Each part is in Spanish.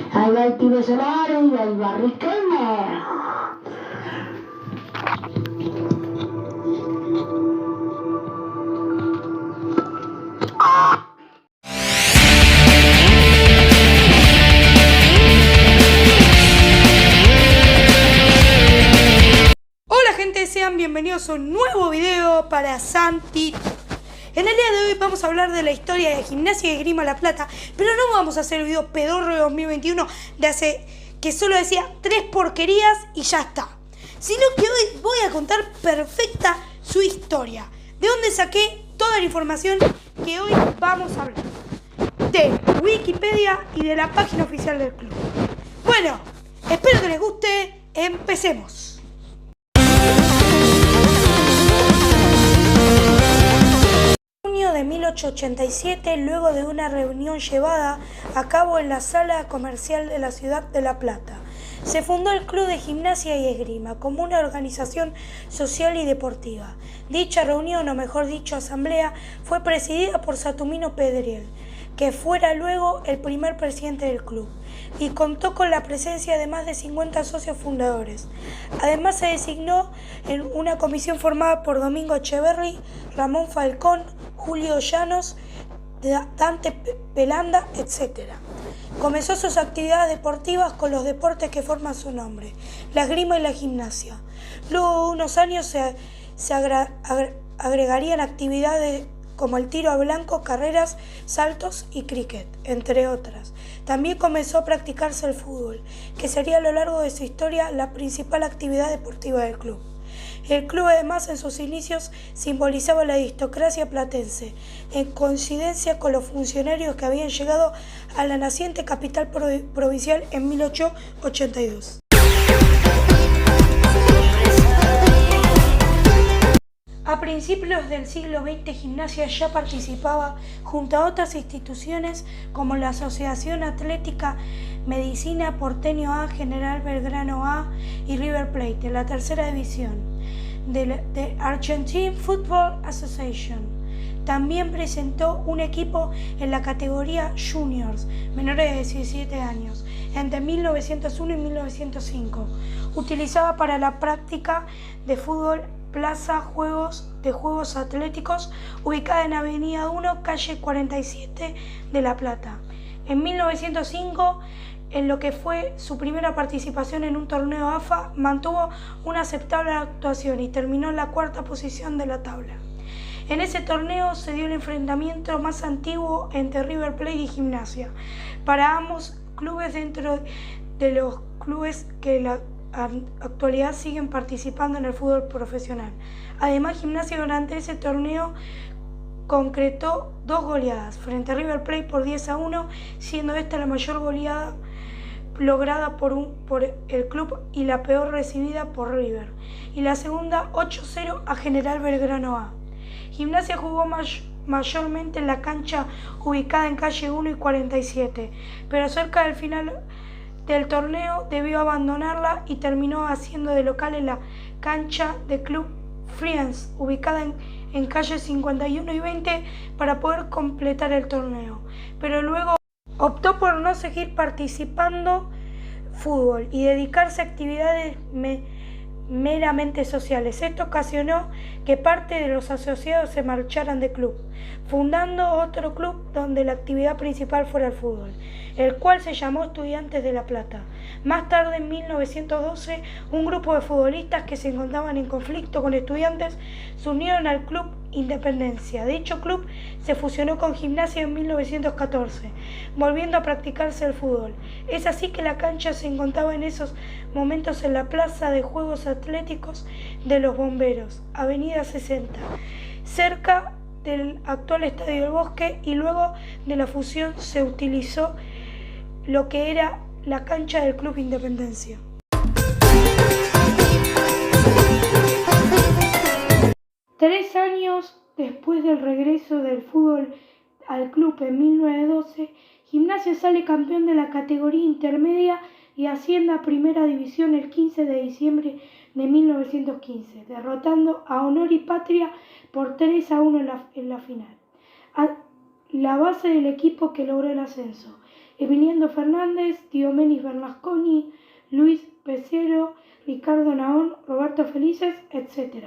Ahí va el pibe Solari y ahí va Riquelme. Hola gente, sean bienvenidos a un nuevo video para Santi. En el día de hoy vamos a hablar de la historia de Gimnasia y Esgrima La Plata, pero no vamos a hacer el video pedorro de 2021 de hace que solo decía 3 porquerías y ya está, sino que hoy voy a contar perfecta su historia, de donde saqué toda la información que hoy vamos a hablar, de Wikipedia y de la página oficial del club. Bueno, espero que les guste, empecemos. De 1887, luego de una reunión llevada a cabo en la sala comercial de la ciudad de La Plata, se fundó el Club de Gimnasia y Esgrima como una organización social y deportiva. Dicha reunión, o mejor dicho asamblea, fue presidida por Saturnino Pedriel, que fuera luego el primer presidente del club, y contó con la presencia de más de 50 socios fundadores. Además se designó en una comisión formada por Domingo Echeverri, Ramón Falcón, Julio Llanos, Dante Pelanda, etc. Comenzó sus actividades deportivas con los deportes que forman su nombre, la esgrima y la gimnasia. Luego de unos años se agregarían actividades como el tiro a blanco, carreras, saltos y cricket, entre otras. También comenzó a practicarse el fútbol, que sería a lo largo de su historia la principal actividad deportiva del club. El club además en sus inicios simbolizaba la aristocracia platense, en coincidencia con los funcionarios que habían llegado a la naciente capital provincial en 1882. A principios del siglo XX, Gimnasia ya participaba junto a otras instituciones como la Asociación Atlética Medicina Porteño A, General Belgrano A y River Plate en la tercera división de Argentine Football Association. También presentó un equipo en la categoría Juniors, menores de 17 años, entre 1901 y 1905. Utilizaba para la práctica de fútbol Plaza de Juegos Atléticos, ubicada en Avenida 1, calle 47 de La Plata. En 1905, en lo que fue su primera participación en un torneo AFA, mantuvo una aceptable actuación y terminó en la cuarta posición de la tabla. En ese torneo se dio el enfrentamiento más antiguo entre River Plate y Gimnasia, para ambos clubes dentro de los clubes que en la actualidad siguen participando en el fútbol profesional. Además, Gimnasia durante ese torneo concretó 2 goleadas frente a River Plate por 10-1, siendo esta la mayor goleada lograda por el club y la peor recibida por River, y la segunda 8-0 a General Belgrano A. Gimnasia jugó mayormente en la cancha ubicada en calle 1 y 47, pero cerca del final del torneo debió abandonarla y terminó haciendo de local en la cancha de Club Friends, ubicada en calle 51 y 20, para poder completar el torneo, pero luego optó por no seguir participando fútbol y dedicarse a actividades meramente sociales. Esto ocasionó que parte de los asociados se marcharan del club, fundando otro club donde la actividad principal fuera el fútbol, el cual se llamó Estudiantes de La Plata. Más tarde, en 1912, un grupo de futbolistas que se encontraban en conflicto con Estudiantes se unieron al Club Independencia. Dicho club se fusionó con Gimnasia en 1914, volviendo a practicarse el fútbol. Es así que la cancha se encontraba en esos momentos en la Plaza de Juegos Atléticos de los Bomberos, Avenida 60, cerca del actual Estadio del Bosque, y luego de la fusión se utilizó lo que era la cancha del Club Independencia. Tres años después del regreso del fútbol al club en 1912, Gimnasia sale campeón de la categoría intermedia y asciende a Primera División el 15 de diciembre de 1915, derrotando a Honor y Patria por 3-1 en la final, la base del equipo que logró el ascenso. Emiliano Fernández, Diomenis Bernasconi, Luis Pesero, Ricardo Naón, Roberto Felices, etc.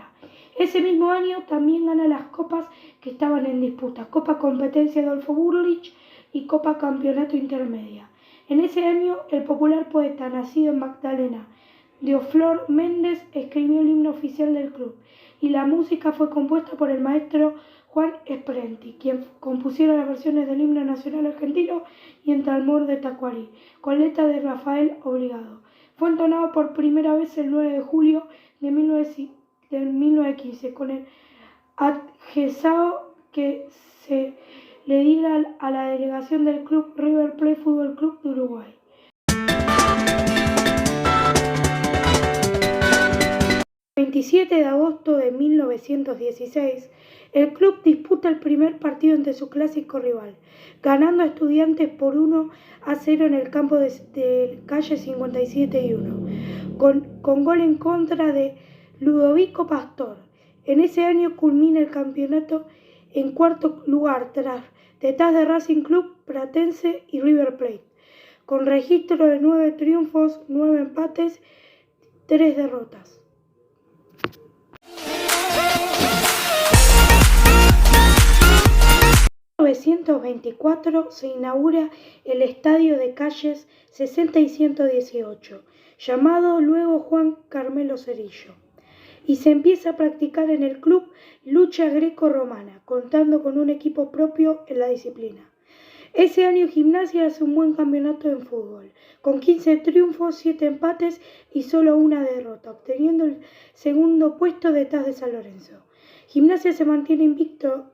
Ese mismo año también gana las copas que estaban en disputa, Copa Competencia Adolfo Burlich y Copa Campeonato Intermedia. En ese año, el popular poeta nacido en Magdalena, Deoflor Méndez, escribió el himno oficial del club, y la música fue compuesta por el maestro Juan Sprenti, quien compusiera las versiones del himno nacional argentino y En Talmor de Tacuarí, con letra de Rafael Obligado. Fue entonado por primera vez el 9 de julio de 1915, con el adgesao que se le diera a la delegación del club River Plate Fútbol Club de Uruguay. El 27 de agosto de 1916, el club disputa el primer partido ante su clásico rival, ganando a Estudiantes por 1-0 en el campo de calle 57 y 1, con gol en contra de Ludovico Pastor. En ese año culmina el campeonato en cuarto lugar detrás de Racing Club, Platense y River Plate, con registro de 9 triunfos, 9 empates, 3 derrotas. En 1924 se inaugura el estadio de calles 60 y 118, llamado luego Juan Carmelo Cerillo, y se empieza a practicar en el club lucha greco-romana, contando con un equipo propio en la disciplina. Ese año Gimnasia hace un buen campeonato en fútbol, con 15 triunfos, 7 empates y solo una derrota, obteniendo el segundo puesto detrás de San Lorenzo. Gimnasia se mantiene invicto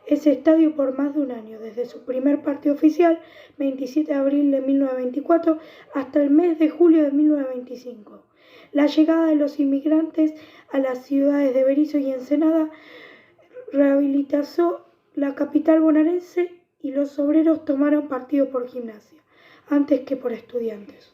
ese estadio por más de un año, desde su primer partido oficial, 27 de abril de 1924, hasta el mes de julio de 1925. La llegada de los inmigrantes a las ciudades de Berisso y Ensenada rehabilitó la capital bonaerense y los obreros tomaron partido por Gimnasia, antes que por Estudiantes.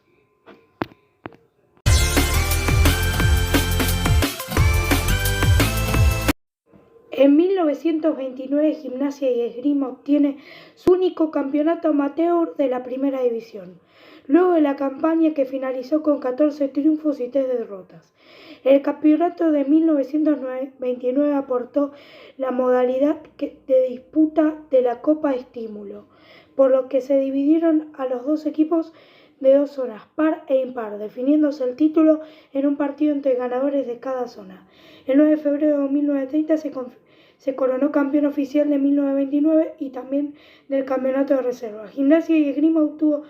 En 1929 Gimnasia y Esgrima obtiene su único campeonato amateur de la primera división, luego de la campaña que finalizó con 14 triunfos y 3 derrotas. El campeonato de 1929 aportó la modalidad de disputa de la Copa Estímulo, por lo que se dividieron a los dos equipos de 2 zonas, par e impar, definiéndose el título en un partido entre ganadores de cada zona. El 9 de febrero de 1930 se coronó campeón oficial de 1929 y también del campeonato de reserva. Gimnasia y Esgrima obtuvo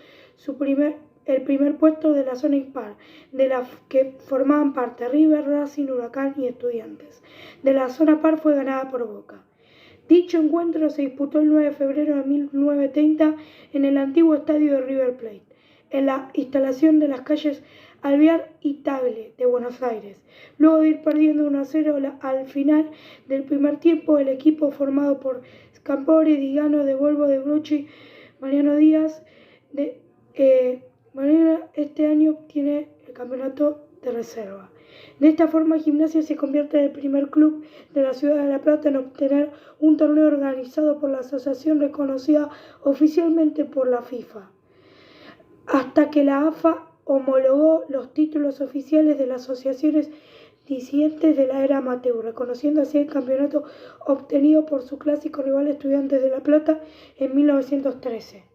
el primer puesto de la zona impar, de la que formaban parte River, Racing, Huracán y Estudiantes. De la zona par fue ganada por Boca. Dicho encuentro se disputó el 9 de febrero de 1930 en el antiguo estadio de River Plate, en la instalación de las calles Alvear y Tagle de Buenos Aires. Luego de ir perdiendo 1-0 al final del primer tiempo, el equipo formado por Scampore, Digano, De Volvo, De Brochi, Mariano Díaz, este año obtiene el campeonato de reserva. De esta forma, Gimnasia se convierte en el primer club de la ciudad de La Plata en obtener un torneo organizado por la asociación reconocida oficialmente por la FIFA, hasta que la AFA homologó los títulos oficiales de las asociaciones disidentes de la era amateur, reconociendo así el campeonato obtenido por su clásico rival Estudiantes de La Plata en 1913.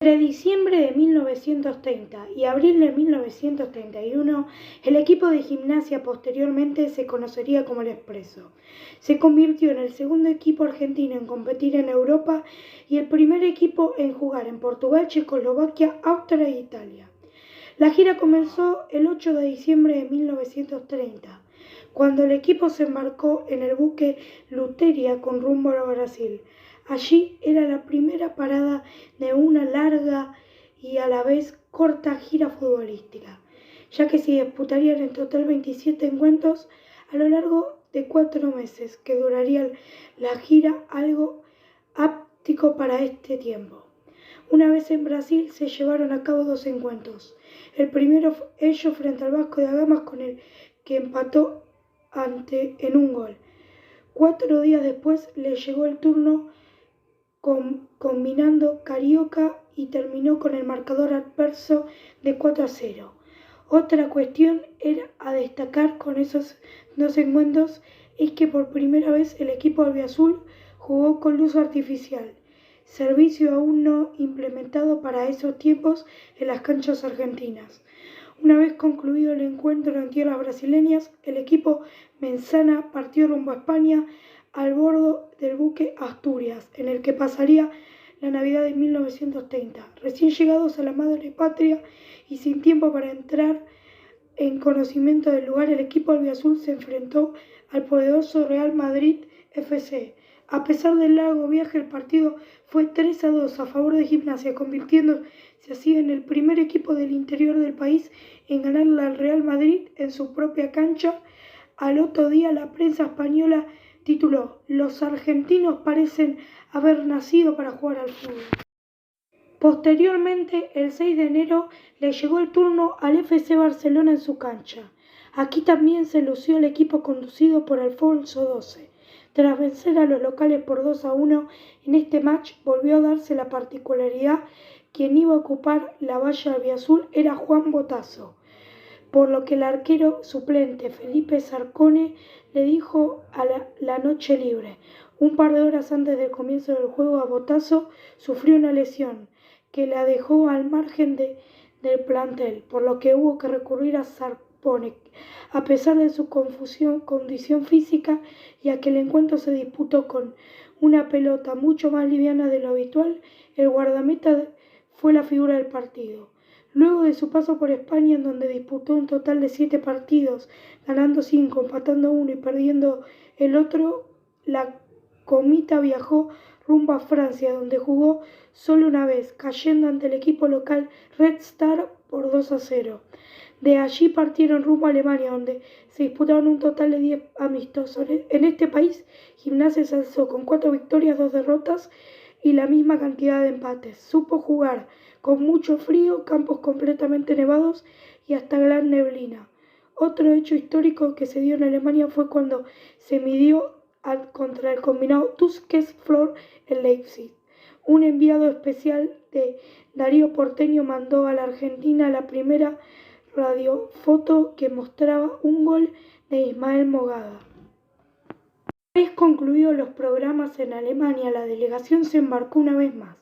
Entre diciembre de 1930 y abril de 1931, el equipo de Gimnasia posteriormente se conocería como el Expreso. Se convirtió en el segundo equipo argentino en competir en Europa y el primer equipo en jugar en Portugal, Checoslovaquia, Austria e Italia. La gira comenzó el 8 de diciembre de 1930, cuando el equipo se embarcó en el buque Luteria con rumbo a Brasil. Allí era la primera parada de una larga y a la vez corta gira futbolística, ya que se disputarían en total 27 encuentros a lo largo de 4 meses, que duraría la gira, algo áptico para este tiempo. Una vez en Brasil se llevaron a cabo 2 encuentros, el primero ellos frente al Vasco da Gama, con el que empató en un gol. 4 días después le llegó el turno combinando Carioca y terminó con el marcador adverso de 4-0. Otra cuestión a destacar con esos dos encuentros es que por primera vez el equipo albiazul jugó con luz artificial, servicio aún no implementado para esos tiempos en las canchas argentinas. Una vez concluido el encuentro en tierras brasileñas, el equipo menzana partió rumbo a España al bordo del buque Asturias, en el que pasaría la Navidad de 1930. Recién llegados a la madre patria y sin tiempo para entrar en conocimiento del lugar, el equipo albiazul se enfrentó al poderoso Real Madrid FC. A pesar del largo viaje, el partido fue 3-2 a favor de Gimnasia, convirtiéndose así en el primer equipo del interior del país en ganarle al Real Madrid en su propia cancha. Al otro día, la prensa española tituló: "Los argentinos parecen haber nacido para jugar al fútbol". Posteriormente, el 6 de enero, le llegó el turno al FC Barcelona en su cancha. Aquí también se lució el equipo conducido por Alfonso XII. Tras vencer a los locales por 2-1, en este match volvió a darse la particularidad: quien iba a ocupar la valla albiazul era Juan Botazo, por lo que el arquero suplente Felipe Zarcone le dijo a la noche libre. Un par de horas antes del comienzo del juego, a Botazo sufrió una lesión que la dejó al margen del plantel, por lo que hubo que recurrir a Zarcone. A pesar de su condición física, y a que el encuentro se disputó con una pelota mucho más liviana de lo habitual, el guardameta fue la figura del partido. Luego de su paso por España, en donde disputó un total de 7 partidos, ganando 5, empatando 1 y perdiendo el otro, la comita viajó rumbo a Francia, donde jugó solo una vez, cayendo ante el equipo local Red Star por 2-0. De allí partieron rumbo a Alemania, donde se disputaron un total de 10 amistosos. En este país, Gimnasia se alzó con 4 victorias, 2 derrotas y la misma cantidad de empates. Supo jugar con mucho frío, campos completamente nevados y hasta gran neblina. Otro hecho histórico que se dio en Alemania fue cuando se midió contra el combinado Tusquets-Flor en Leipzig. Un enviado especial de Darío Porteño mandó a la Argentina la primera radiofoto que mostraba un gol de Ismael Mogada. Una vez concluidos los programas en Alemania, la delegación se embarcó una vez más,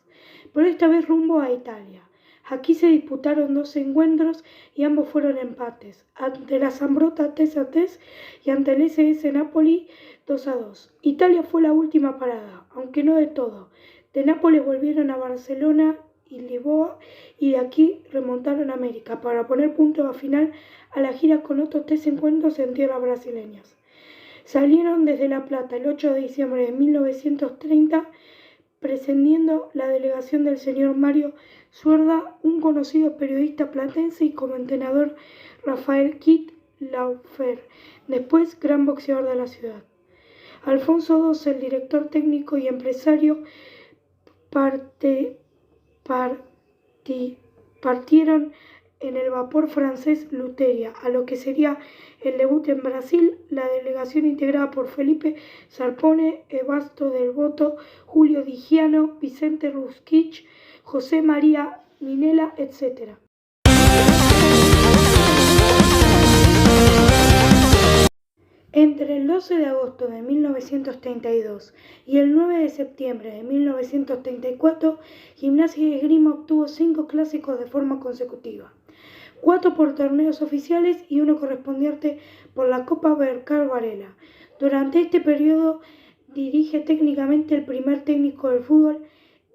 pero esta vez rumbo a Italia. Aquí se disputaron 2 encuentros y ambos fueron empates, ante la Zambrotta 3-3 y ante el SS Napoli 2-2. Italia fue la última parada, aunque no de todo. De Nápoles volvieron a Barcelona y Lisboa, y de aquí remontaron a América para poner punto final a la gira con otros 3 encuentros en tierras brasileñas. Salieron desde La Plata el 8 de diciembre de 1930, precediendo la delegación del señor Mario Suerda, un conocido periodista platense, y como entrenador Rafael Kit Laufer, después gran boxeador de la ciudad. Alfonso XII, el director técnico y empresario, partieron en el vapor francés Luteria, a lo que sería el debut en Brasil. La delegación, integrada por Felipe Zarcone, Evasto del Boto, Julio Digiano, Vicente Rusquich, José María Minella, etc. Entre el 12 de agosto de 1932 y el 9 de septiembre de 1934, Gimnasia y Esgrima obtuvo 5 clásicos de forma consecutiva, 4 por torneos oficiales y 1 correspondiente por la Copa Bercar Varela. Durante este periodo dirige técnicamente el primer técnico del fútbol,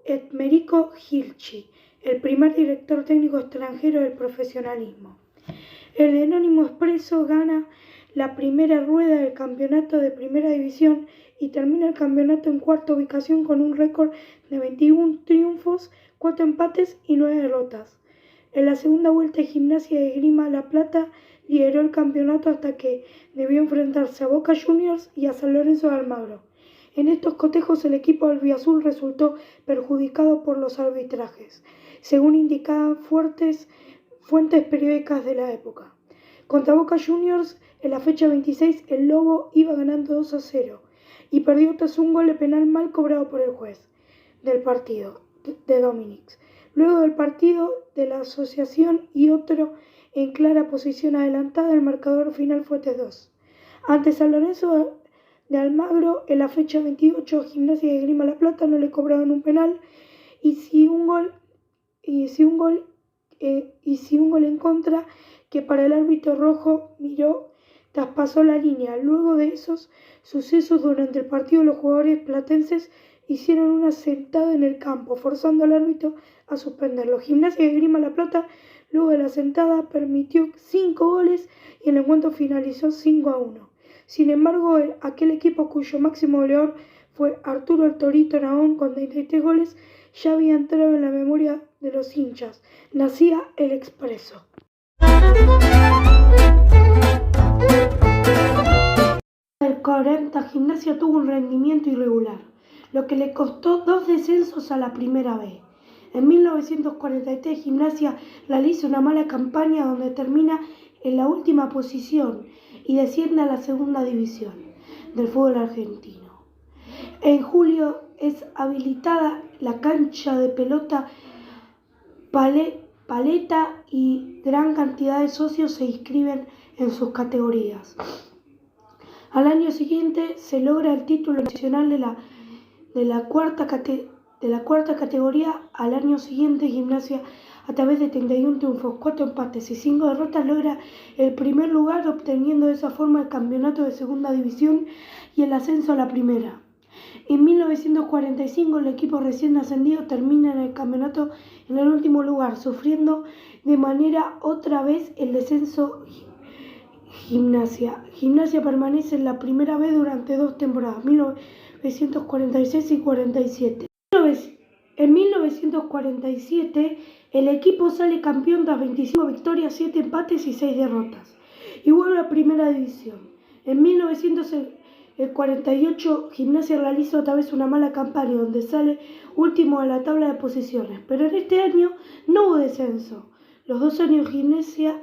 Ermenio Gilchi, el primer director técnico extranjero del profesionalismo. El Anónimo Expreso gana la primera rueda del campeonato de primera división y termina el campeonato en cuarta ubicación con un récord de 21 triunfos, 4 empates y 9 derrotas. En la segunda vuelta, Gimnasia de Esgrima La Plata lideró el campeonato hasta que debió enfrentarse a Boca Juniors y a San Lorenzo de Almagro. En estos cotejos, el equipo albiazul resultó perjudicado por los arbitrajes, según indicaban fuentes periódicas de la época. Contra Boca Juniors, en la fecha 26, el Lobo iba ganando 2-0 y perdió tras un gol de penal mal cobrado por el juez del partido, de Dominics. Luego del partido de la asociación y otro en clara posición adelantada, el marcador final fue 3-2. Ante San Lorenzo de Almagro, en la fecha 28, Gimnasia de Grima La Plata no le cobraron un penal y si un gol en contra que para el árbitro rojo miró traspasó la línea. Luego de esos sucesos durante el partido, los jugadores platenses hicieron una sentada en el campo, forzando al árbitro a suspenderlo. Gimnasia de Grima La Plata, luego de la sentada, permitió 5 goles y el encuentro finalizó 5-1. Sin embargo, aquel equipo cuyo máximo goleador fue Arturo El Torito Nahón con 33 goles, ya había entrado en la memoria de los hinchas. Nacía el Expreso. El 40 Gimnasia tuvo un rendimiento irregular, lo que le costó 2 descensos a la primera B. En 1943 Gimnasia realiza una mala campaña donde termina en la última posición y desciende a la segunda división del fútbol argentino. En julio es habilitada la cancha de pelota paleta y gran cantidad de socios se inscriben en sus categorías. Al año siguiente se logra el título nacional de la cuarta categoría. Al año siguiente Gimnasia, a través de 31 triunfos, 4 empates y 5 derrotas, logra el primer lugar, obteniendo de esa forma el campeonato de segunda división y el ascenso a la primera. En 1945 el equipo recién ascendido termina en el campeonato en el último lugar, sufriendo de manera otra vez el descenso. Gimnasia permanece en la primera vez durante 2 temporadas, 1946 y 47. En 1947 el equipo sale campeón tras 25 victorias, 7 empates y 6 derrotas y vuelve a primera división. En 1948 Gimnasia realiza otra vez una mala campaña donde sale último de la tabla de posiciones, pero en este año no hubo descenso. Los 2 años Gimnasia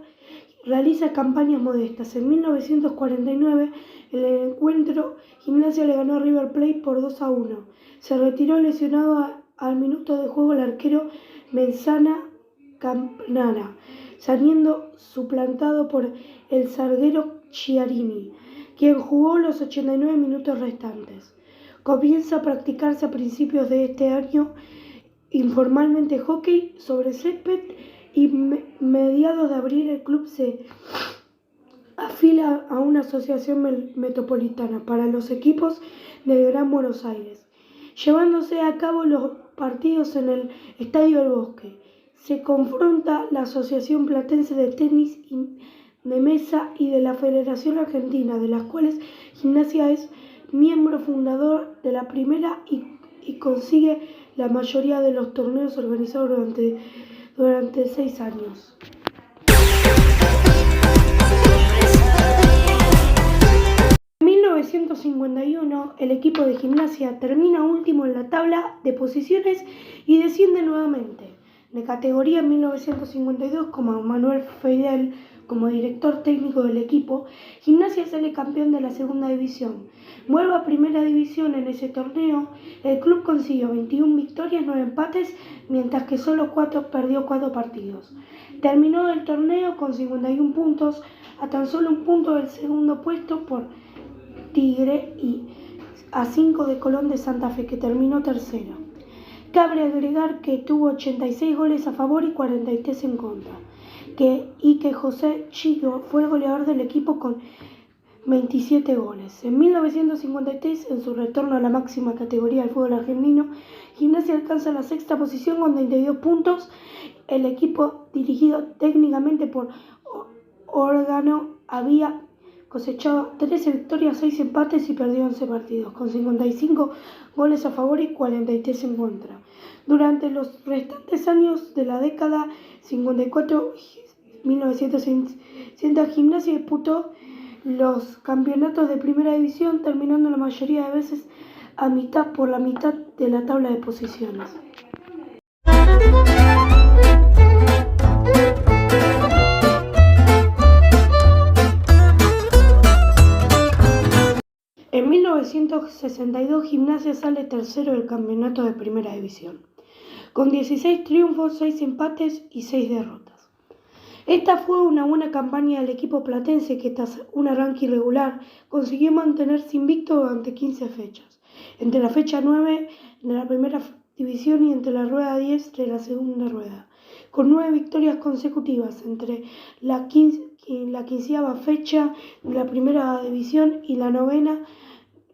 realiza campañas modestas. En 1949, en el encuentro, Gimnasia le ganó a River Plate por 2-1. Se retiró lesionado al minuto de juego el arquero Menzana Campanara, saliendo suplantado por el zaguero Chiarini, quien jugó los 89 minutos restantes. Comienza a practicarse a principios de este año informalmente hockey sobre césped y mediados de abril el club se afila a una asociación metropolitana para los equipos del Gran Buenos Aires, llevándose a cabo los partidos en el Estadio del Bosque. Se confronta la Asociación Platense de Tenis de Mesa y de la Federación Argentina, de las cuales Gimnasia es miembro fundador de la primera y consigue la mayoría de los torneos organizados durante 6 años. En 1951 el equipo de Gimnasia termina último en la tabla de posiciones y desciende nuevamente de categoría. En 1952, como Manuel Feidel como director técnico del equipo, Gimnasia sale campeón de la segunda división. Vuelve a primera división. En ese torneo el club consiguió 21 victorias, 9 empates, mientras que solo perdió 4 partidos. Terminó el torneo con 51 puntos, a tan solo un punto del segundo puesto por Tigre y a 5 de Colón de Santa Fe, que terminó tercero. Cabe agregar que tuvo 86 goles a favor y 43 en contra, y que José Chico fue el goleador del equipo con 27 goles. En 1953, en su retorno a la máxima categoría del fútbol argentino, Gimnasia alcanza la 6ª posición con 32 puntos. El equipo, dirigido técnicamente por Órgano, había cosechado 13 victorias, 6 empates y perdió 11 partidos, con 55 goles a favor y 43 en contra. Durante los restantes años de la década 54-1960, Gimnasia disputó los campeonatos de primera división, terminando la mayoría de veces por la mitad de la tabla de posiciones. 1962 Gimnasia sale tercero del campeonato de Primera División, con 16 triunfos, 6 empates y 6 derrotas. Esta fue una buena campaña del equipo platense que tras un arranque irregular consiguió mantenerse invicto durante 15 fechas, entre la fecha 9 de la Primera División y entre la rueda 10 de la segunda rueda, con 9 victorias consecutivas entre la 15ª fecha de la Primera División y la 9ª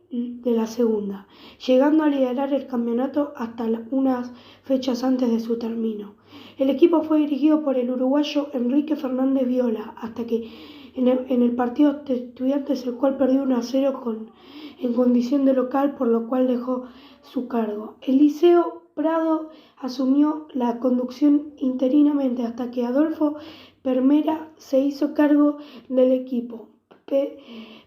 de la segunda, llegando a liderar el campeonato hasta unas fechas antes de su término. El equipo fue dirigido por el uruguayo Enrique Fernández Viola, hasta que en el partido de Estudiantes, el cual perdió 1-0 en condición de local, por lo cual dejó su cargo. El Liceo Prado asumió la conducción interinamente hasta que Adolfo Permera se hizo cargo del equipo.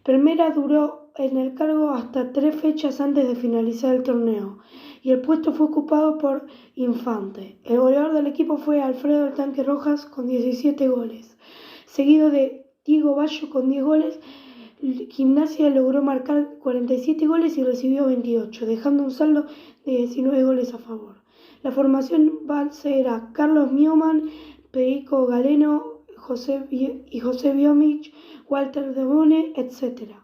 Permera duró en el cargo hasta 3 fechas antes de finalizar el torneo y el puesto fue ocupado por Infante. El goleador del equipo fue Alfredo el Tanque Rojas con 17 goles, seguido de Diego Bayo con 10 goles. Gimnasia logró marcar 47 goles y recibió 28, dejando un saldo de 19 goles a favor. La formación base era Carlos Mioman, Perico Galeno, José Biomich, Walter Debone, etc.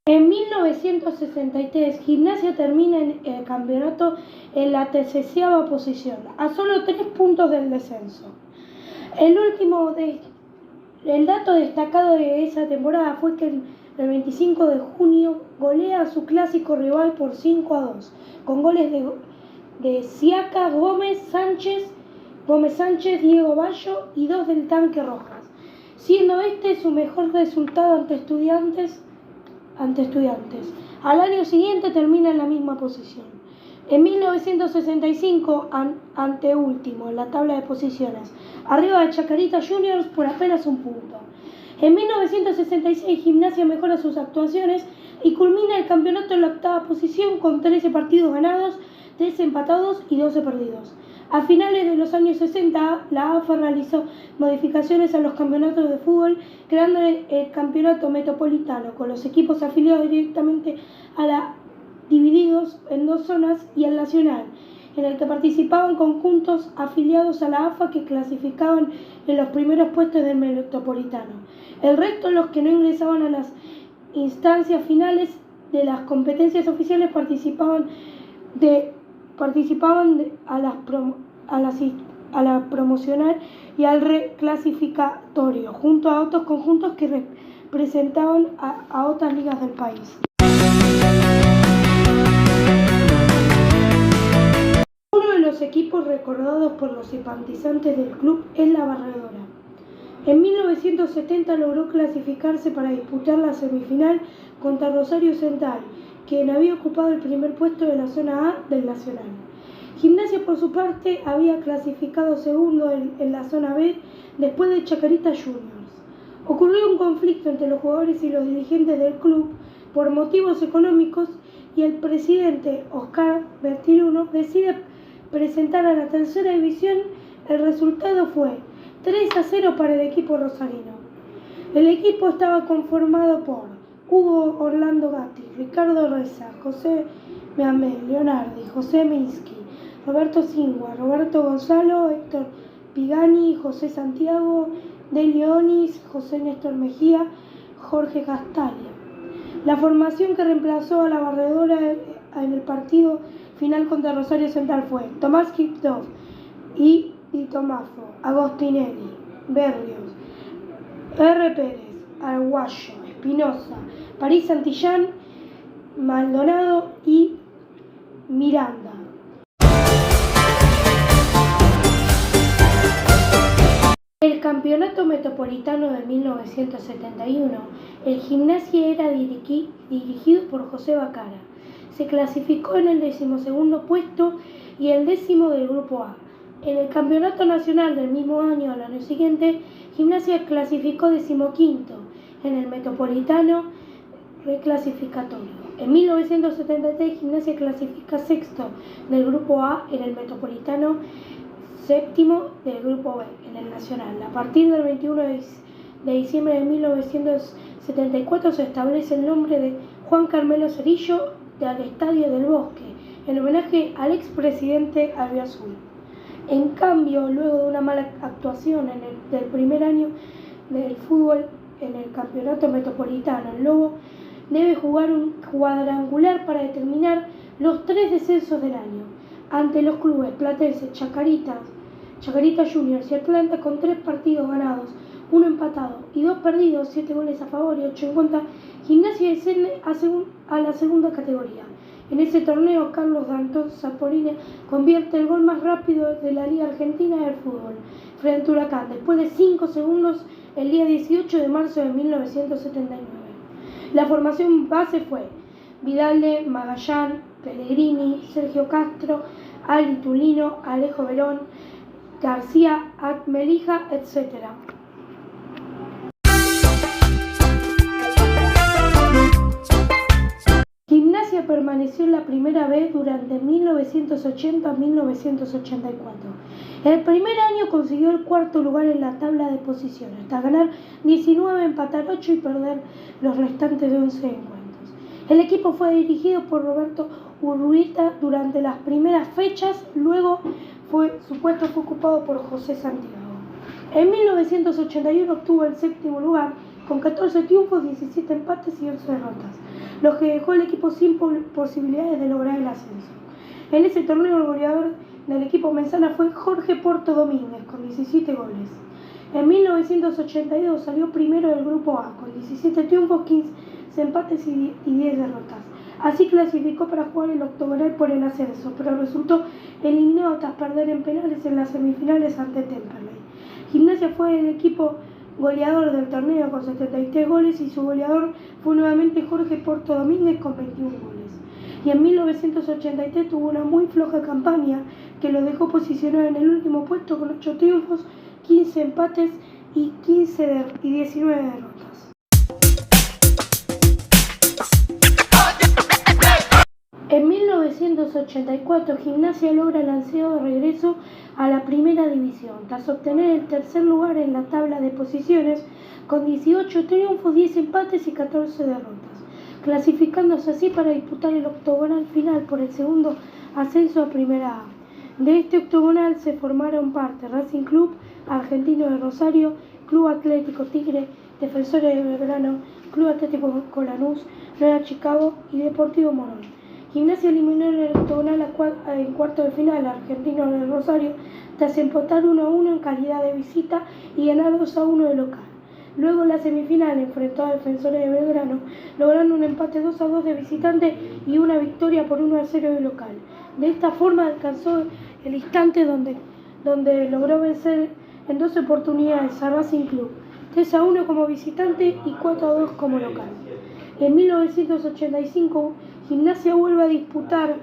En 1963, Gimnasia termina en el campeonato en la 13ª posición, a solo 3 puntos del descenso. El dato destacado de esa temporada fue que el 25 de junio golea a su clásico rival por 5-2, con goles de Siaka, Gómez Sánchez, Diego Bayo y 2 del Tanque Rojas, siendo este su mejor resultado ante Estudiantes. Al año siguiente termina en la misma posición. En 1965, anteúltimo en la tabla de posiciones, arriba de Chacarita Juniors por apenas un punto. En 1966, Gimnasia mejora sus actuaciones y culmina el campeonato en la 8ª posición con 13 partidos ganados, 13 empatados y 12 perdidos. A finales de los años 60, la AFA realizó modificaciones a los campeonatos de fútbol, creando el campeonato metropolitano, con los equipos afiliados directamente a la divididos en 2 zonas, y el nacional, en el que participaban conjuntos afiliados a la AFA que clasificaban en los primeros puestos del metropolitano. El resto, los que no ingresaban a las instancias finales de las competencias oficiales, participaban a la promocional y al reclasificatorio, junto a otros conjuntos que representaban a otras ligas del país. Uno de los equipos recordados por los simpatizantes del club es la Barredora. En 1970 logró clasificarse para disputar la semifinal contra Rosario Central, quien había ocupado el primer puesto de la zona A del Nacional. Gimnasia, por su parte, había clasificado segundo en la zona B después de Chacarita Juniors. Ocurrió un conflicto entre los jugadores y los dirigentes del club por motivos económicos y el presidente Oscar Bertiruno decide presentar a la tercera división. El resultado fue 3-0 para el equipo rosarino. El equipo estaba conformado por Hugo Orlando Gatti, Ricardo Reza, José Leonardi, José Minsky, Roberto Singua, Roberto Gonzalo, Héctor Pigani, José Santiago, De Leonis, José Néstor Mejía, Jorge Castalia. La formación que reemplazó a la Barredora en el partido final contra Rosario Central fue Tomás Kiptov y Di Tommaso, Agostinelli, Berrios, R. Pérez, Arguayo, Espinosa, París Santillán, Maldonado y Miranda. El campeonato metropolitano de 1971, el Gimnasia era dirigido por José Bacara. Se clasificó en el 12º puesto y el 10º del Grupo A. En el campeonato nacional del mismo año, al año siguiente, Gimnasia clasificó 15º en el metropolitano reclasificatorio. En 1973, Gimnasia clasifica 6º del Grupo A en el metropolitano, 7º del Grupo B en el nacional. A partir del 21 de diciembre de 1974 se establece el nombre de Juan Carmelo Cerrillo al Estadio del Bosque, en homenaje al expresidente albiazul. En cambio, luego de una mala actuación del primer año del fútbol en el campeonato metropolitano, el Lobo debe jugar un cuadrangular para determinar los 3 descensos del año, ante los clubes Platense, Chacarita Juniors y Atlanta, con 3 partidos ganados, 1 empatado y 2 perdidos, 7 goles a favor y 8 en contra. Gimnasia desciende a la segunda categoría. En ese torneo, Carlos Danton Zamporini convierte el gol más rápido de la Liga Argentina del Fútbol frente a Huracán, después de 5 segundos, el día 18 de marzo de 1979. La formación base fue Vidal, Magallán, Pellegrini, Sergio Castro, Ali Tulino, Alejo Verón, García, Melija, etc. Gimnasia permaneció en la primera B durante 1980 a 1984. El primer año consiguió el 4º lugar en la tabla de posiciones, hasta ganar 19, empatar 8 y perder los restantes de 11 encuentros. El equipo fue dirigido por Roberto Urruita durante las primeras fechas, luego su puesto fue ocupado por José Santiago. En 1981 obtuvo el 7º lugar con 14 triunfos, 17 empates y 11 derrotas, lo que dejó el equipo sin posibilidades de lograr el ascenso. En ese torneo el goleador del equipo menzana fue Jorge Porto Domínguez con 17 goles. En 1982 salió primero del grupo A con 17 triunfos, 15 empates y 10 derrotas. Así clasificó para jugar el octogonal por el ascenso, pero resultó eliminado tras perder en penales en las semifinales ante Temperley. Gimnasia fue el equipo goleador del torneo con 73 goles y su goleador fue nuevamente Jorge Porto Domínguez con 21 goles. Y en 1983 tuvo una muy floja campaña que lo dejó posicionado en el último puesto con 8 triunfos, 15 empates y 19 derrotas. En 1984, Gimnasia logra el ansiado regreso a la primera división, tras obtener el 3er lugar en la tabla de posiciones con 18 triunfos, 10 empates y 14 derrotas, clasificándose así para disputar el octogonal final por el segundo ascenso a Primera A. De este octogonal se formaron parte Racing Club, Argentino de Rosario, Club Atlético Tigre, Defensores de Belgrano, Club Atlético Lanús, Nueva Chicago y Deportivo Morón. Gimnasia eliminó en el octogonal en cuarto de final a Argentino de Rosario tras empatar 1-1 en calidad de visita y ganar 2-1 de local. Luego en la semifinal enfrentó a Defensores de Belgrano, logrando un empate 2-2 de visitante y una victoria por 1-0 de local. De esta forma alcanzó el instante donde logró vencer en 2 oportunidades a Racing Club, 3-1 como visitante y 4-2 como local. En 1985, Gimnasia vuelve a disputar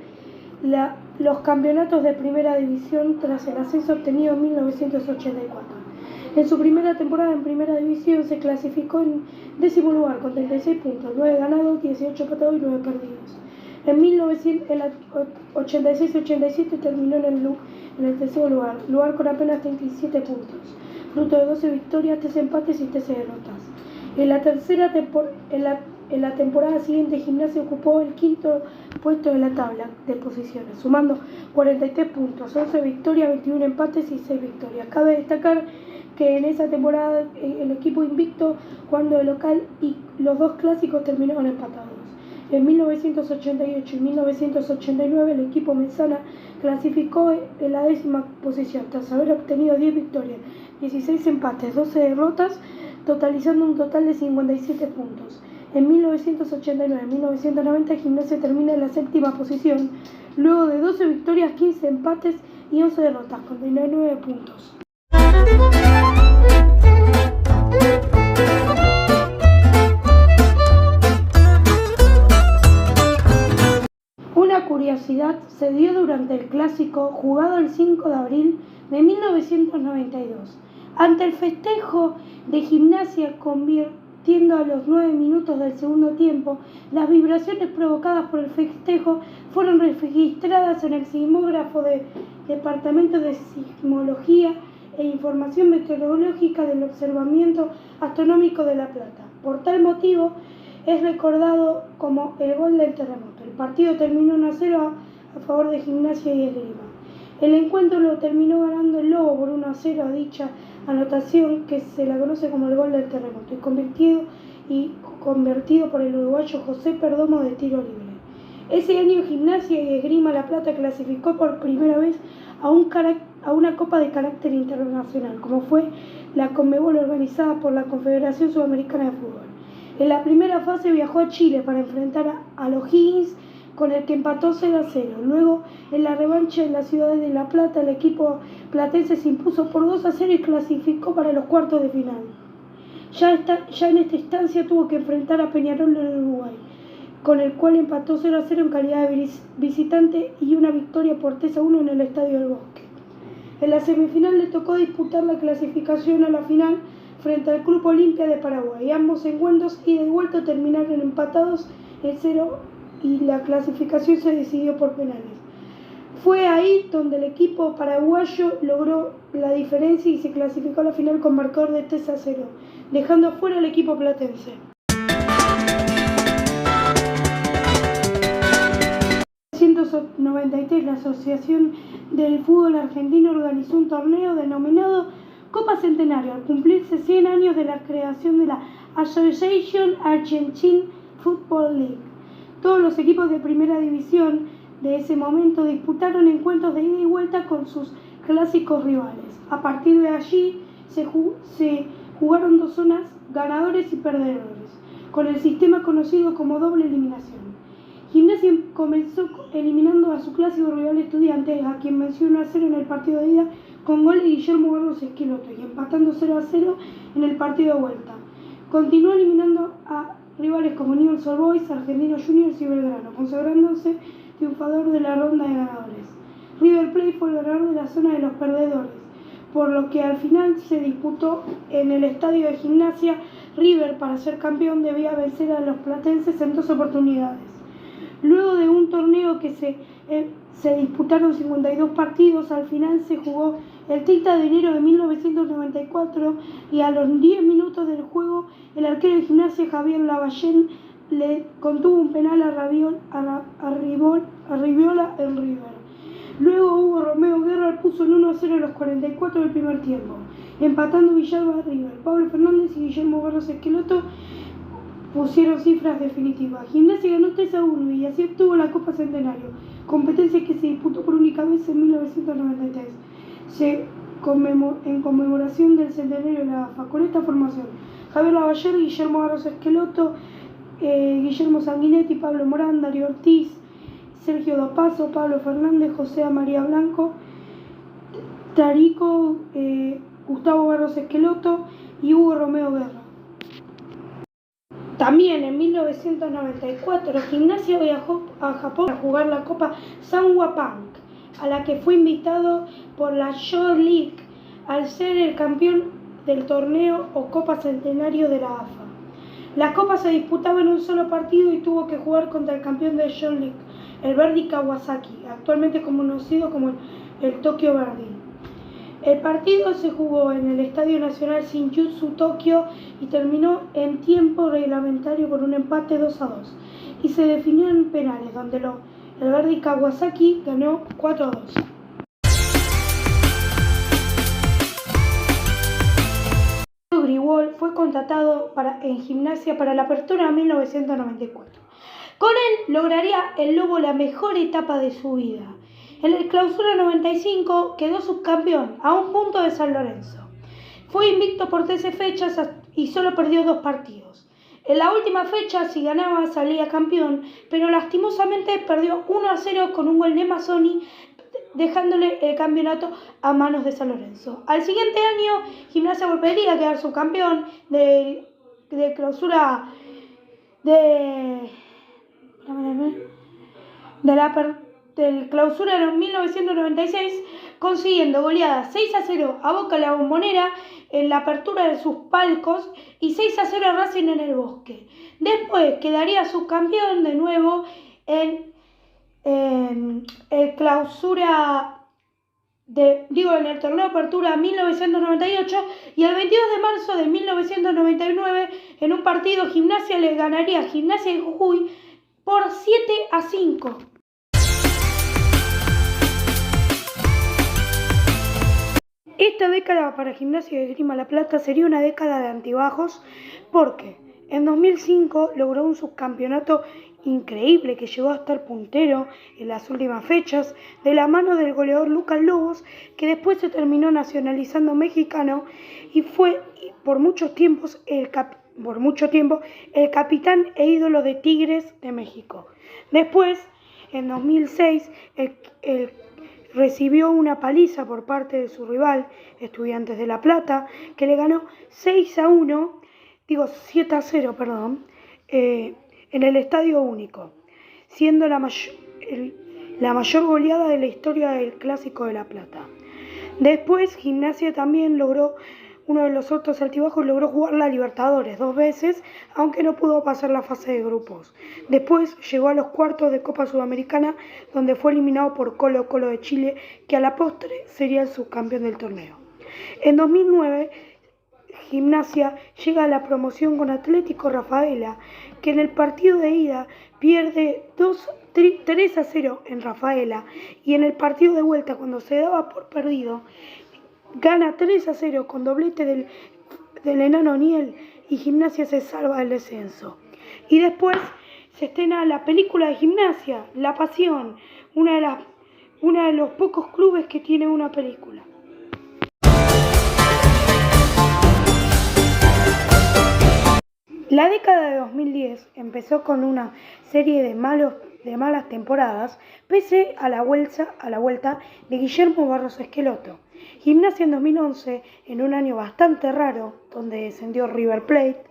los campeonatos de primera división tras el ascenso obtenido en 1984. En su primera temporada en primera división se clasificó en 10º lugar con 36 puntos, 9 ganados, 18 empatados y 9 perdidos. En 1986-87 terminó en el 3º lugar con apenas 37 puntos, fruto de 12 victorias, 3 empates y 13 derrotas. En la temporada siguiente, Gimnasia ocupó el 5º puesto de la tabla de posiciones, sumando 43 puntos, 11 victorias, 21 empates y 6 victorias. Cabe destacar que en esa temporada el equipo invicto, jugando de local, y los 2 clásicos terminaron empatados. En 1988 y 1989 el equipo menzana clasificó en la 10ª posición, tras haber obtenido 10 victorias, 16 empates, 12 derrotas, totalizando un total de 57 puntos. En 1989 y 1990 Gimnasia termina en la 7ª posición, luego de 12 victorias, 15 empates y 11 derrotas, con 39 puntos. Una curiosidad se dio durante el clásico jugado el 5 de abril de 1992. Ante el festejo de Gimnasia convirtiendo a los 9 minutos del segundo tiempo, las vibraciones provocadas por el festejo fueron registradas en el sismógrafo del Departamento de Sismología e información meteorológica del observamiento astronómico de La Plata. Por tal motivo, es recordado como el gol del terremoto. El partido terminó 1-0 a favor de Gimnasia y Esgrima. El encuentro lo terminó ganando el Lobo por 1-0 a dicha anotación, que se la conoce como el gol del terremoto, y convertido por el uruguayo José Perdomo de tiro libre. Ese año Gimnasia y Esgrima La Plata clasificó por primera vez a una copa de carácter internacional, como fue la Conmebol, organizada por la Confederación Sudamericana de Fútbol. En la primera fase viajó a Chile para enfrentar a los O'Higgins, con el que empató 0-0. Luego, en la revancha en la ciudad de La Plata, el equipo platense se impuso por 2-0 y clasificó para los cuartos de final. Ya en esta instancia tuvo que enfrentar a Peñarol del Uruguay, con el cual empató 0-0 en calidad de visitante, y una victoria por 3-1 en el Estadio del Bosque. En la semifinal le tocó disputar la clasificación a la final frente al Club Olimpia de Paraguay. Ambos encuentros ida y vuelta terminaron empatados en 0 y la clasificación se decidió por penales. Fue ahí donde el equipo paraguayo logró la diferencia y se clasificó a la final con marcador de 3-0, dejando fuera al equipo platense. En 1993, la Asociación del Fútbol Argentino organizó un torneo denominado Copa Centenario, al cumplirse 100 años de la creación de la Association Argentine Football League. Todos los equipos de primera división de ese momento disputaron encuentros de ida y vuelta con sus clásicos rivales. A partir de allí se jugaron 2 zonas, ganadores y perdedores, con el sistema conocido como doble eliminación. Gimnasia comenzó eliminando a su clásico rival Estudiantes, a quien venció 1-0 en el partido de ida con gol de Guillermo Barros Esqueloto, y empatando 0-0 en el partido de vuelta. Continuó eliminando a rivales como Newell's Old Boys, Argentinos Juniors y Belgrano, consagrándose triunfador de la ronda de ganadores. River Plate fue el ganador de la zona de los perdedores, por lo que al final se disputó en el estadio de Gimnasia. River, para ser campeón, debía vencer a los platenses en 2 oportunidades. Luego de un torneo que se disputaron 52 partidos, al final se jugó el 30 de enero de 1994, y a los 10 minutos del juego el arquero de Gimnasia, Javier Lavallén, le contuvo un penal a Riviola en River. Luego Hugo Romeo Guerra puso el 1-0 en los 44 del primer tiempo, empatando Villalba River. Pablo Fernández y Guillermo Barros Esqueloto pusieron cifras definitivas. Gimnasia ganó 3-1 y así obtuvo la Copa Centenario, competencia que se disputó por única vez en 1993, en conmemoración del centenario de la AFA. Con esta formación: Javier Lavallén, Guillermo Barros Esqueloto, Guillermo Sanguinetti, Pablo Morán, Darío Ortiz, Sergio Dopazo, Pablo Fernández, José María Blanco, Tarico, Gustavo Barros Esqueloto y Hugo Romeo Guerra. También en 1994, Gimnasia viajó a Japón a jugar la Copa Sanwa Punk, a la que fue invitado por la J League, al ser el campeón del torneo o Copa Centenario de la AFA. La Copa se disputaba en un solo partido y tuvo que jugar contra el campeón de J League, el Verdy Kawasaki, actualmente conocido como el Tokyo Verdy. El partido se jugó en el Estadio Nacional Shinjuku, Tokio, y terminó en tiempo reglamentario con un empate 2-2, y se definió en penales, donde el Verdy Kawasaki ganó 4-2. Grigol fue contratado en Gimnasia para la apertura de 1994. Con él lograría el Lobo la mejor etapa de su vida. En el Clausura 95 quedó subcampeón, a un punto de San Lorenzo. Fue invicto por 13 fechas y solo perdió 2 partidos. En la última fecha, si ganaba, salía campeón, pero lastimosamente perdió 1-0 con un gol de Mazzoni, dejándole el campeonato a manos de San Lorenzo. Al siguiente año, Gimnasia volvería a quedar subcampeón del Clausura del Clausura en 1996, consiguiendo goleadas 6-0 a Boca en la Bombonera en la apertura de sus palcos y 6-0 a Racing en el Bosque. Después quedaría subcampeón de nuevo en el Clausura en el torneo Apertura 1998, y el 22 de marzo de 1999, en un partido, Gimnasia le ganaría a Gimnasia de Jujuy por 7-5. Esta década para Gimnasia de Esgrima La Plata sería una década de altibajos, porque en 2005 logró un subcampeonato increíble que llegó a estar puntero en las últimas fechas, de la mano del goleador Lucas Lobos, que después se terminó nacionalizando mexicano y fue por mucho tiempo el capitán e ídolo de Tigres de México. Después, en 2006, recibió una paliza por parte de su rival, Estudiantes de La Plata, que le ganó 7-0, en el Estadio Único, siendo la mayor goleada de la historia del Clásico de La Plata. Después, Gimnasia también logró, uno de los otros altibajos, logró jugar la Libertadores 2 veces, aunque no pudo pasar la fase de grupos. Después llegó a los cuartos de Copa Sudamericana, donde fue eliminado por Colo-Colo de Chile, que a la postre sería el subcampeón del torneo. En 2009, Gimnasia llega a la promoción con Atlético Rafaela, que en el partido de ida pierde 3-0 en Rafaela, y en el partido de vuelta, cuando se daba por perdido, gana 3-0 con doblete del enano Niel, y Gimnasia se salva del descenso. Y después se estrena la película de Gimnasia, La Pasión, uno de los pocos clubes que tiene una película. La década de 2010 empezó con una serie de malas temporadas, pese a la vuelta de Guillermo Barros Esqueloto. Gimnasia en 2011, en un año bastante raro, donde descendió River Plate,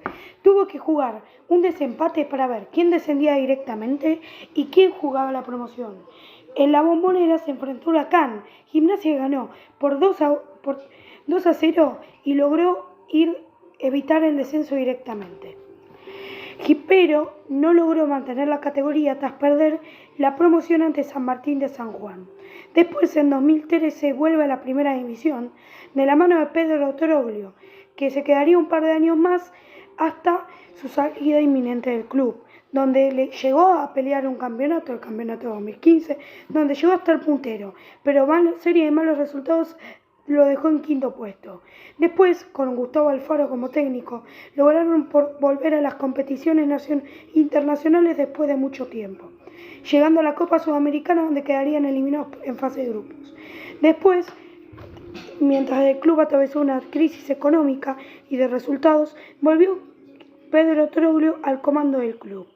tuvo que jugar un desempate para ver quién descendía directamente y quién jugaba la promoción. En la Bombonera se enfrentó Huracán. Gimnasia ganó por 2-0 y logró evitar el descenso directamente. Pero no logró mantener la categoría tras perder la promoción ante San Martín de San Juan. Después, en 2013, vuelve a la primera división de la mano de Pedro Troglio, que se quedaría un par de años más hasta su salida inminente del club, donde le llegó a pelear el campeonato de 2015, donde llegó a estar puntero, pero serie de malos resultados lo dejó en quinto puesto. Después, con Gustavo Alfaro como técnico, lograron volver a las competiciones internacionales después de mucho tiempo, llegando a la Copa Sudamericana, donde quedarían eliminados en fase de grupos. Después, mientras el club atravesó una crisis económica y de resultados, volvió Pedro Troglio al comando del club.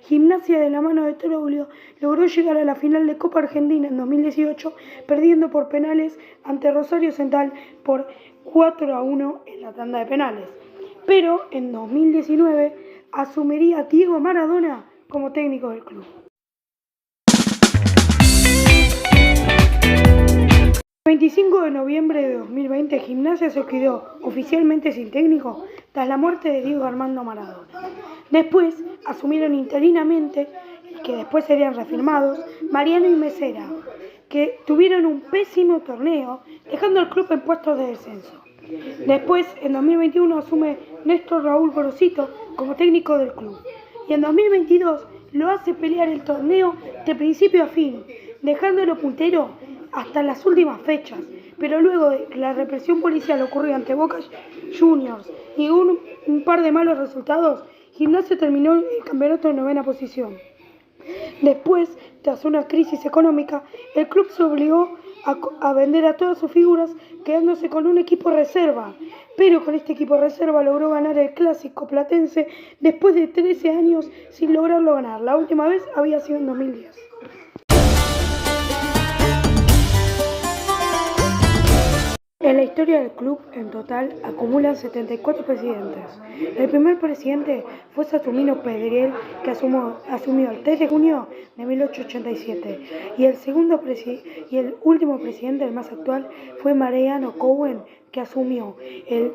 Gimnasia, de la mano de Troglio, logró llegar a la final de Copa Argentina en 2018, perdiendo por penales ante Rosario Central por 4-1 en la tanda de penales. Pero en 2019 asumiría Diego Maradona como técnico del club. El 25 de noviembre de 2020, Gimnasia se quedó oficialmente sin técnico tras la muerte de Diego Armando Maradona. Después asumieron interinamente, que después serían reafirmados, Mariano y Mesera, que tuvieron un pésimo torneo, dejando al club en puestos de descenso. Después, en 2021, asume Néstor Raúl Gorosito como técnico del club. Y en 2022 lo hace pelear el torneo de principio a fin, dejándolo puntero hasta las últimas fechas. Pero luego de que la represión policial ocurrió ante Boca Juniors y un par de malos resultados, Gimnasia terminó el campeonato en 9ª posición. Después, tras una crisis económica, el club se obligó a vender a todas sus figuras, quedándose con un equipo reserva. Pero con este equipo reserva logró ganar el Clásico Platense después de 13 años sin lograrlo ganar. La última vez había sido en 2010. En la historia del club, en total, acumulan 74 presidentes. El primer presidente fue Saturnino Pedriel, que asumió el 3 de junio de 1887. Y el último presidente, el más actual, fue Mariano Cohen, que asumió el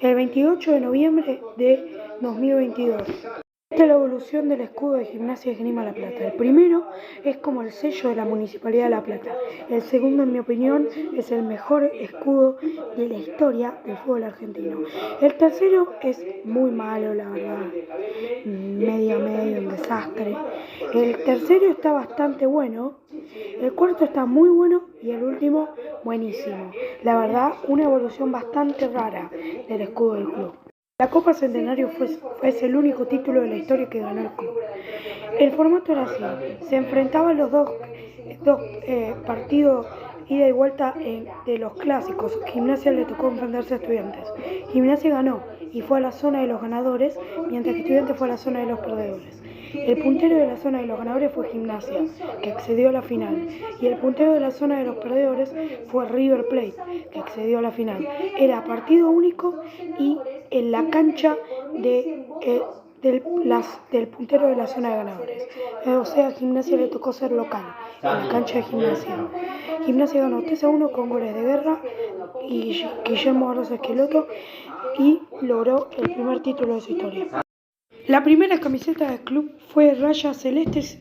28 de noviembre de 2022. Esta es la evolución del escudo de Gimnasia de Esgrima La Plata. El primero es como el sello de la Municipalidad de La Plata. El segundo, en mi opinión, es el mejor escudo de la historia del fútbol argentino. El tercero es muy malo, la verdad. Medio, un desastre. El tercero está bastante bueno. El cuarto está muy bueno y el último, buenísimo. La verdad, una evolución bastante rara del escudo del club. La Copa Centenario fue el único título de la historia que ganó el club. El formato era así, se enfrentaban los dos partidos ida y vuelta de los clásicos. Gimnasia le tocó enfrentarse a Estudiantes. Gimnasia ganó y fue a la zona de los ganadores, mientras que Estudiantes fue a la zona de los perdedores. El puntero de la zona de los ganadores fue Gimnasia, que accedió a la final, y el puntero de la zona de los perdedores fue River Plate, que accedió a la final. Era partido único y en la cancha del puntero de la zona de ganadores. O sea, a Gimnasia le tocó ser local, en la cancha de Gimnasia. Gimnasia ganó 3-1 con goles de Guerra y Guillermo Barros Esqueloto y logró el primer título de su historia. La primera camiseta del club fue rayas celestes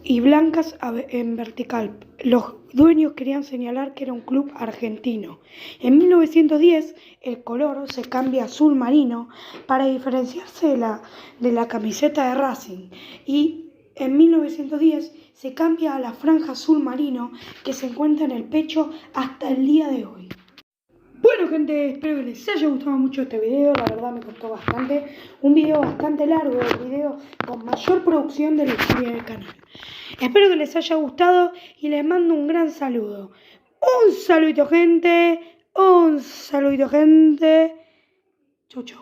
y blancas en vertical. Los dueños querían señalar que era un club argentino. En 1910 el color se cambia a azul marino para diferenciarse de la camiseta de Racing, y en 1910 se cambia a la franja azul marino que se encuentra en el pecho hasta el día de hoy. Bueno, gente, espero que les haya gustado mucho este video. La verdad me costó bastante. Un video bastante largo, el video con mayor producción de la historia del canal. Espero que les haya gustado y les mando un gran saludo. Un saludito, gente. Chau, chau.